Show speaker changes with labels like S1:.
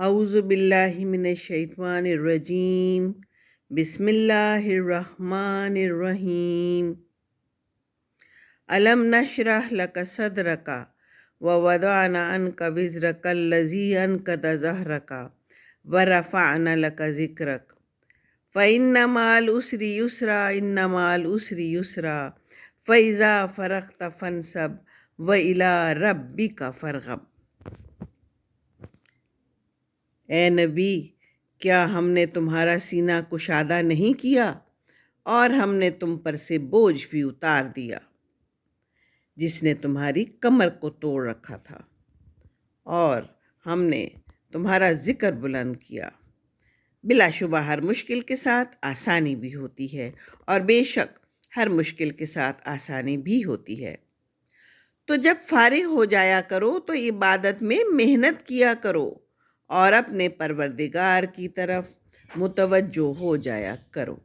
S1: اعوذ باللہ من الشیطان الرجیم بسم اللہ الرحمن الرحیم الم نشرح لک صدرک ووضعنا عنک وزرک الذی انقض ظہرک ورفعنا لک ذکرک فإن مع العسر یسرا ان مع العسر یسرا فإذا فرغت فانصب وإلی ربک فارغب۔ اے نبی، کیا ہم نے تمہارا سینہ کشادہ نہیں کیا اور ہم نے تم پر سے بوجھ بھی اتار دیا جس نے تمہاری کمر کو توڑ رکھا تھا، اور ہم نے تمہارا ذکر بلند کیا۔ بلا شبہ ہر مشکل کے ساتھ آسانی بھی ہوتی ہے، اور بے شک ہر مشکل کے ساتھ آسانی بھی ہوتی ہے۔ تو جب فارغ ہو جایا کرو تو عبادت میں محنت کیا کرو اور اپنے پروردگار کی طرف متوجہ ہو جایا کرو۔